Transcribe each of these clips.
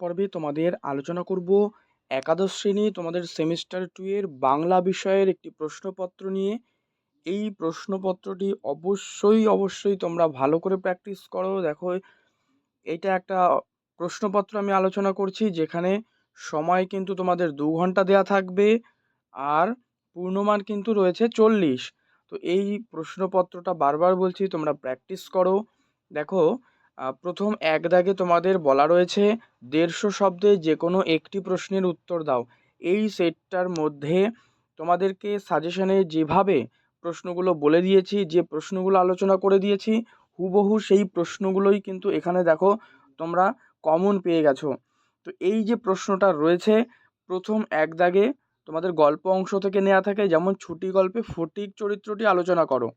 পর্বে তোমাদের আলোচনা করব একাদশ শ্রেণী তোমাদের সেমিস্টার 2 এর বাংলা বিষয়ের একটি প্রশ্নপত্র নিয়ে। এই প্রশ্নপত্রটি অবশ্যই তোমরা ভালো করে প্র্যাকটিস করো। দেখো, এটা একটা প্রশ্নপত্র আমি আলোচনা করছি যেখানে সময় কিন্তু তোমাদের 2 ঘন্টা দেয়া থাকবে আর পূর্ণমান কিন্তু রয়েছে 40। তো এই প্রশ্নপত্রটা বারবার বলছি তোমরা প্র্যাকটিস করো। দেখো, প্রথম এক দাগে তোমাদের বলা রয়েছে 150 শব্দে যে কোনো একটি প্রশ্নের উত্তর দাও। এই সেটটার মধ্যে তোমাদেরকে সাজেশনে যেভাবে প্রশ্নগুলো বলে দিয়েছি, যে প্রশ্নগুলো আলোচনা করে দিয়েছি, হুবহু সেই প্রশ্নগুলোই কিন্তু এখানে দেখো তোমরা কমন পেয়ে গেছো। তো এই যে প্রশ্নটা রয়েছে প্রথম এক দাগে তোমাদের গল্প অংশ থেকে নেওয়া থাকে, যেমন ছুটি গল্পে ফটিক চরিত্রটি আলোচনা করো।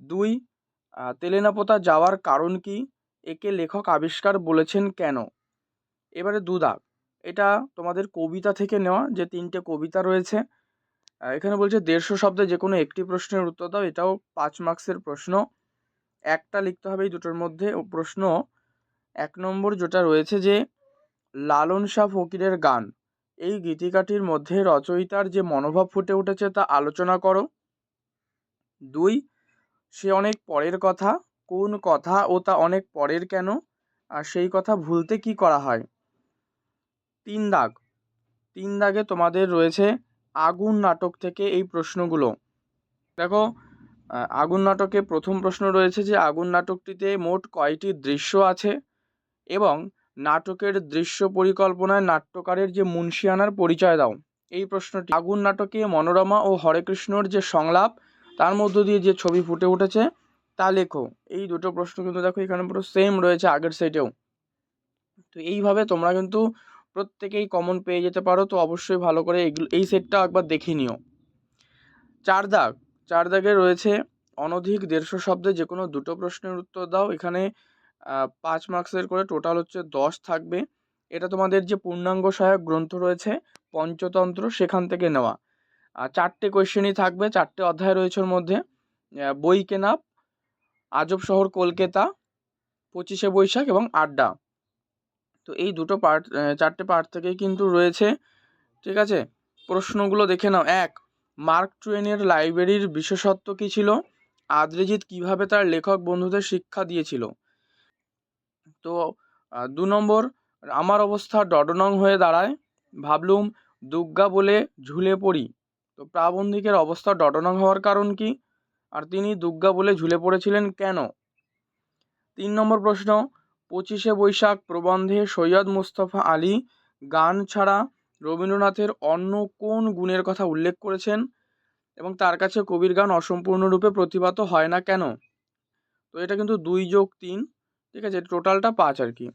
2, তেলেনাপোতা যাওয়ার কারণ কি, একে লেখক আবিষ্কার বলেছেন কেন। এবারে 2 দাগ, এটা তোমাদের কবিতা থেকে নেওয়া, যে 3টে কবিতা রয়েছে। এখানে বলছে 150 শব্দে যে কোনো একটি প্রশ্নের উত্তর দাও। এটাও 5 মার্কসের প্রশ্ন, একটা লিখতে হবে এই দুটোর মধ্যে। প্রশ্ন 1 নম্বর যেটা রয়েছে যে লালন শাহ ফকিরের গান, এই গীতিকাটির মধ্যে রচয়িতার যে মনোভাব ফুটে উঠেছে তা আলোচনা করো। 2, সে অনেক পরের কথা, কোন কথা ও তা অনেক পরের কেন, আর সেই কথা ভুলতে কি করা হয়। 3 দাগ, 3 দাগে তোমাদের রয়েছে আগুন নাটক থেকে এই প্রশ্নগুলো। দেখো, আগুন নাটকে প্রথম প্রশ্ন রয়েছে যে আগুন নাটকটিতে মোট কয়টি দৃশ্য আছে এবং নাটকের দৃশ্য পরিকল্পনায় নাট্যকারের যে মুন্সিয়ানার পরিচয় দাও। এই প্রশ্নটি আগুন নাটকে মনোরমা ও হরেকৃষ্ণর যে সংলাপ, তার মধ্য দিয়ে যে ছবি ফুটে উঠেছে তা লেখো। এই দুটো প্রশ্ন কিন্তু দেখো এখানে পুরো সেম রয়েছে আগের সেটেও। তো এইভাবে তোমরা কিন্তু প্রত্যেকেই কমন পেয়ে যেতে পারো। তো অবশ্যই ভালো করে এই সেটটা একবার দেখে নিও। 4 দাগ, 4 দাগে রয়েছে অনধিক 150 শব্দে যে কোনো দুটো প্রশ্নের উত্তর দাও। এখানে 5 মার্কসের করে টোটাল হচ্ছে 10 থাকবে। এটা তোমাদের যে পূর্ণাঙ্গ সহায়ক গ্রন্থ রয়েছে পঞ্চতন্ত্র, সেখান থেকে নেওয়া। 4টে কোয়েশ্চেনই থাকবে, 4টে অধ্যায় রয়েছে ওর মধ্যে। বই কেনা, আজব শহর কলকাতা, 25শে বৈশাখ এবং আড্ডা। তো এই দুটো পার্ট, 4টে পার্ট থেকেই কিন্তু রয়েছে। ঠিক আছে, প্রশ্নগুলো দেখে নাও। 1, মার্ক টুয়েনের লাইব্রেরির বিশেষত্ব কী ছিল? আদ্রিজিৎ কিভাবে তার লেখক বন্ধুদের শিক্ষা দিয়েছিল? তো 2 নম্বর, আমার অবস্থা ডডনং হয়ে দাঁড়ায়, ভাবলুম দুগ্গা বলে ঝুলে পড়ি। তো প্রাবন্ধিকের অবস্থা ডডনং হওয়ার কারণ কি, আর তিনি দুগ্গা বলে ঝুলে পড়েছিলেন কেন? 3 নম্বর প্রশ্ন, 25শে বৈশাখ প্রবন্ধে সৈয়দ মুস্তফা আলী গান ছাড়া রবীন্দ্রনাথের অন্য কোন গুণের কথা উল্লেখ করেছেন এবং তার কাছে কবির গান অসম্পূর্ণরূপে প্রতিভাত হয় না কেন? তো এটা কিন্তু 2 যোগ 3, ঠিক আছে, টোটালটা 5 আর কি।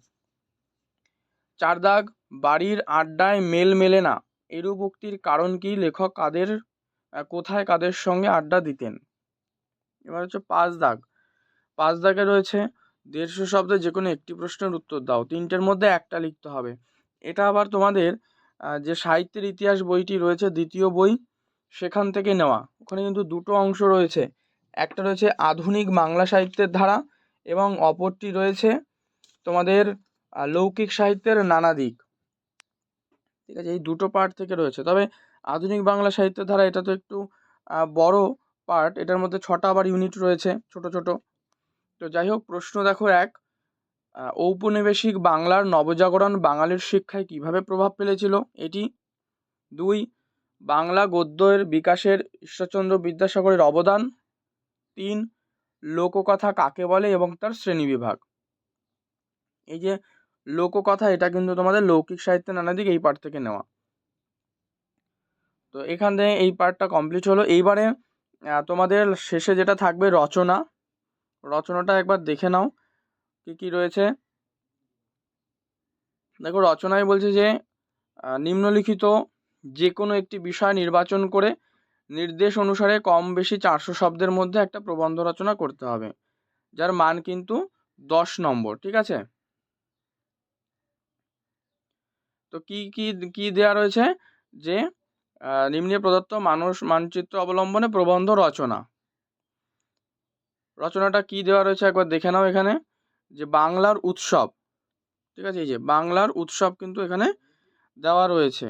4 দাগ, বাড়ির আড্ডায় মেল মেলে না, এরূপ উক্তির কারণ কি? লেখক কোথায় কাদের সঙ্গে আড্ডা দিতেন? এবার হচ্ছে 5 দাগ, 5 দাগে রয়েছে 150 শব্দে যে কোনো একটি প্রশ্নের উত্তর দাও। 3টের মধ্যে একটা লিখতে হবে। এটা আবার তোমাদের যে সাহিত্যের ইতিহাস বইটি রয়েছে দ্বিতীয় বই, সেখান থেকে নেওয়া। ওখানে কিন্তু দুটো অংশ রয়েছে, একটা রয়েছে আধুনিক বাংলা সাহিত্যের ধারা এবং অপরটি রয়েছে তোমাদের লৌকিক সাহিত্যের নানা দিক। ঠিক আছে, এই দুটো পার্ট থেকে রয়েছে। তবে আধুনিক বাংলা সাহিত্যের ধারা এটা তো একটু বড় পার্ট, এটার মধ্যে 6টা আবার ইউনিট রয়েছে ছোট ছোট। তো যাই হোক, প্রশ্ন দেখো 1, ঔপনিবেশিক বাংলার নবজাগরণ বাঙালির শিক্ষায় কিভাবে প্রভাব ফেলেছিল এটি। 2, বাংলা গদ্যের বিকাশের ঈশ্বরচন্দ্র বিদ্যাসাগরের অবদান। 3, লোককথা কাকে বলে এবং তার শ্রেণীবিভাগ। এই যে লোককথা, এটা কিন্তু তোমাদের লৌকিক সাহিত্যের নানা দিক, এই পার্ট থেকে নেওয়া। তো এখান থেকে এই পার্টটা কমপ্লিট হলো। এইবারে তোমাদের শেষে যেটা থাকবে রচনাটা একবার দেখে নাও কি কি রয়েছে। দেখো, রচনায় বলছে যে নিম্নলিখিত যে কোনো একটি বিষয় নির্বাচন করে নির্দেশ অনুসারে কম বেশি 400 শব্দের মধ্যে একটা প্রবন্ধ রচনা করতে হবে, যার মান কিন্তু 10 নম্বর। ঠিক আছে, তো কি কি কি দেওয়া রয়েছে যে নিম্নে প্রদত্ত মানুষ মানচিত্র অবলম্বনে প্রবন্ধ রচনাটা কি দেওয়া রয়েছে একবার দেখে নাও। এখানে যে বাংলার উৎসব, ঠিক আছে, এই যে বাংলার উৎসব কিন্তু এখানে দেওয়া রয়েছে।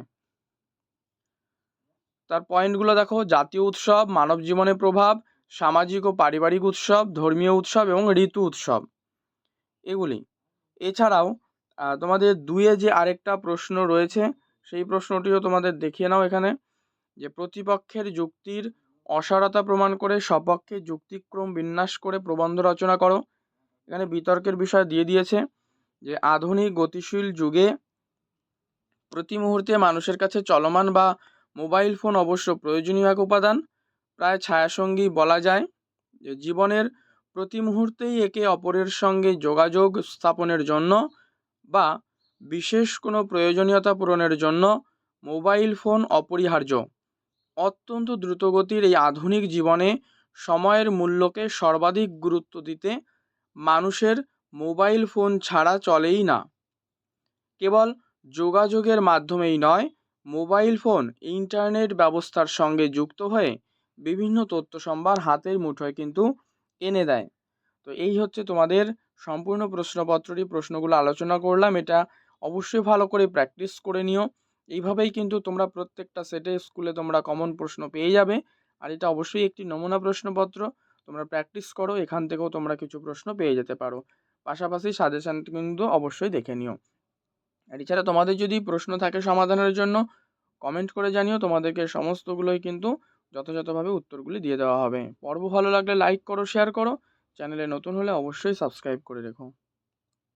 তার পয়েন্টগুলো দেখো, জাতীয় উৎসব, মানব জীবনে প্রভাব, সামাজিক ও পারিবারিক উৎসব, ধর্মীয় উৎসব এবং ঋতু উৎসব, এগুলি। এছাড়াও তোমাদের দুইয়ে যে আরেকটা প্রশ্ন রয়েছে সেই প্রশ্নটিও তোমাদের দেখিয়ে নাও এখানে, যে প্রতিপক্ষের যুক্তির অসারতা প্রমাণ করে সপক্ষে যুক্তিক্রম বিন্যাস করে প্রবন্ধ রচনা করো। এখানে বিতর্কের বিষয় দিয়ে দিয়েছে যে আধুনিক গতিশীল যুগে প্রতি মুহূর্তে মানুষের কাছে চলমান বা মোবাইল ফোন অবশ্য প্রয়োজনীয় এক উপাদান, প্রায় ছায়াসঙ্গী বলা যায়, যে জীবনের প্রতি মুহূর্তেই একে অপরের সঙ্গে যোগাযোগ স্থাপনের জন্য বা বিশেষ কোনো প্রয়োজনীয়তা পূরণের জন্য মোবাইল ফোন অপরিহার্য। অত্যন্ত দ্রুতগতির এই আধুনিক জীবনে সময়ের মূল্যকে সর্বাধিক গুরুত্ব দিতে মানুষের মোবাইল ফোন ছাড়া চলেই না। কেবল যোগাযোগের মাধ্যমেই নয়, মোবাইল ফোন ইন্টারনেট ব্যবস্থার সঙ্গে যুক্ত হয়ে বিভিন্ন তথ্য সম্ভার হাতের মুঠোয় কিন্তু এনে দেয়। তো এই হচ্ছে তোমাদের সম্পূর্ণ প্রশ্নপত্রটি, প্রশ্নগুলো আলোচনা করলাম। এটা অবশ্যই ভালো করে প্র্যাকটিস করে নিও। এইভাবেই কিন্তু তোমরা প্রত্যেকটা সেটে স্কুলে তোমরা কমন প্রশ্ন পেয়ে যাবে। আর এটা অবশ্যই একটি নমুনা প্রশ্নপত্র, তোমরা প্র্যাকটিস করো, এখান থেকেও তোমরা কিছু প্রশ্ন পেয়ে যেতে পারো। পাশাপাশি সাজেশানটি কিন্তু অবশ্যই দেখে নিও। আর এছাড়া তোমাদের যদি প্রশ্ন থাকে সমাধানের জন্য, কমেন্ট করে জানিও, তোমাদেরকে সমস্তগুলোই কিন্তু যথাযথভাবে উত্তরগুলি দিয়ে দেওয়া হবে। পর্ব ভালো লাগলে লাইক করো, শেয়ার করো, চ্যানেলে নতুন হলে অবশ্যই সাবস্ক্রাইব করে রেখো।